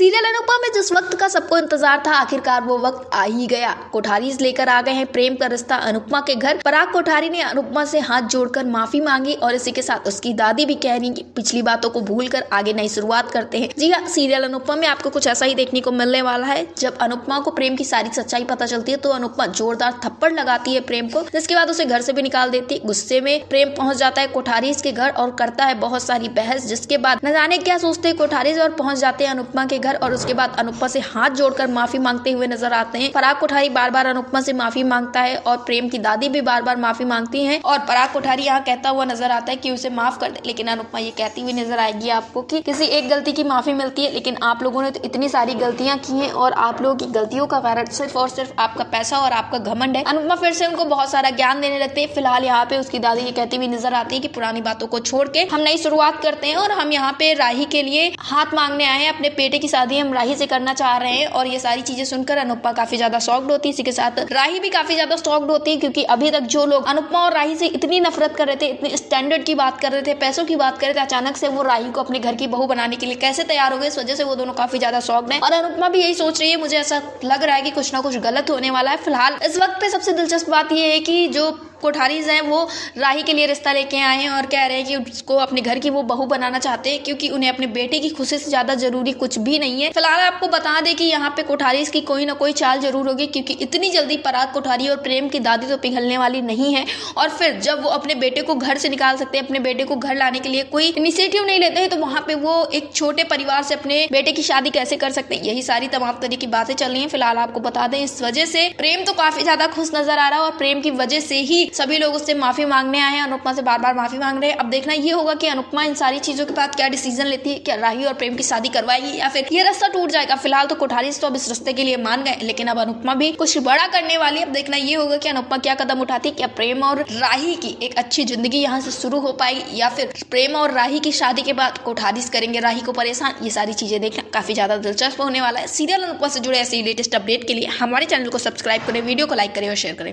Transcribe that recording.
Serial Anupama में जिस वक्त का सबको इंतजार था, आखिरकार वो वक्त आ ही गया। कोठारीज लेकर आ गए हैं प्रेम का रिश्ता अनुपमा के घर। पराग कोठारी ने अनुपमा से हाथ जोड़कर माफी मांगी और इसी के साथ उसकी दादी भी कह रही कि पिछली बातों को भूलकर आगे नई शुरुआत करते हैं। जी हाँ, सीरियल अनुपमा में आपको कुछ ऐसा ही देखने को मिलने वाला है। जब अनुपमा को प्रेम की सारी सच्चाई पता चलती है तो अनुपमा जोरदार थप्पड़ लगाती है प्रेम को, जिसके बाद उसे घर से भी निकाल देती है। गुस्से में प्रेम पहुंच जाता है कोठारीज के घर और करता है बहुत सारी बहस, जिसके बाद न जाने क्या सोचते हैं कोठारीज और पहुंच जाते हैं अनुपमा के घर और उसके बाद अनुपमा से हाथ जोड़कर माफी मांगते हुए नजर आते हैं। पराग कोठारी बार बार अनुपमा से माफी मांगता है और प्रेम की दादी भी बार बार माफी मांगती हैं और पराग कोठारी यहाँ कहता हुआ नजर आता है कि उसे माफ कर दे, लेकिन अनुपमा ये कहती हुई नजर आएगी आपको कि किसी एक गलती की माफी मिलती है, लेकिन आप लोगों ने तो इतनी सारी गलतियां की हैं और आप लोगों की गलतियों का कारण सिर्फ और सिर्फ आपका पैसा और आपका घमंड है। अनुपमा फिर से उनको बहुत सारा ज्ञान देने लगते हैं। फिलहाल यहाँ पे उसकी दादी ये कहती हुई नजर आती है कि पुरानी बातों को छोड़ के हम नई शुरुआत करते हैं और हम यहाँ पे राही के लिए हाथ मांगने आए हैं। अपने बेटे की शादी हम राही से करना चाह रहे हैं और ये सारी चीजें सुनकर अनुपमा काफी ज्यादा शॉक्ड होती है। इसी के साथ राही भी काफी ज्यादा शॉक्ड होती है, क्योंकि अभी तक जो लोग अनुपमा और राही से इतनी नफरत कर रहे थे, इतनी स्टैंडर्ड की बात कर रहे थे, पैसों की बात कर रहे थे, अचानक से वो राही को अपने घर की बहू बनाने के लिए कैसे तैयार हो गए। इस वजह से वो दोनों काफी ज्यादा शॉक्ड हैं और अनुपमा भी यही सोच रही है, मुझे ऐसा लग रहा है कि कुछ ना कुछ गलत होने वाला है। फिलहाल इस वक्त पे सबसे दिलचस्प बात यह है कि जो कोठारीज हैं वो राही के लिए रिश्ता लेके आए हैं और कह रहे हैं कि उसको अपने घर की वो बहू बनाना चाहते हैं, क्योंकि उन्हें अपने बेटे की खुशी से ज्यादा जरूरी कुछ भी नहीं है। फिलहाल आपको बता दें कि यहाँ पे कोठारीज की कोई ना कोई चाल जरूर होगी, क्योंकि इतनी जल्दी पराग कोठारी और प्रेम की दादी तो पिघलने वाली नहीं है। और फिर जब वो अपने बेटे को घर से निकाल सकते हैं, अपने बेटे को घर लाने के लिए कोई इनिशिएटिव नहीं लेते हैं, तो वहाँ पे वो एक छोटे परिवार से अपने बेटे की शादी कैसे कर सकते हैं। यही सारी तमाम तरह की बातें चल रही है। फिलहाल आपको बता दें, इस वजह से प्रेम तो काफी ज्यादा खुश नजर आ रहा है और प्रेम की वजह से ही सभी लोग उससे माफी मांगने आए हैं। अनुपमा से बार बार माफी मांग रहे हैं। अब देखना ये होगा कि अनुपमा इन सारी चीजों के बाद क्या डिसीजन लेती है, क्या राही और प्रेम की शादी करवाएगी या फिर ये रास्ता टूट जाएगा। फिलहाल तो कोठारी तो अब इस रास्ते के लिए मान गए, लेकिन अब अनुपमा भी कुछ बड़ा करने वाली है। अब देखना ये होगा कि अनुपमा क्या कदम उठाती है, क्या प्रेम और राही की एक अच्छी जिंदगी यहाँ से शुरू हो पाएगी या फिर प्रेम और राही की शादी के बाद कोठारीज करेंगे राही को परेशान। ये सारी चीजें देखना काफी ज्यादा दिलचस्प होने वाला है। सीरियल अनुपमा से जुड़े ऐसे लेटेस्ट अपडेट के लिए हमारे चैनल को सब्सक्राइब करें, वीडियो को लाइक करें और शेयर करें।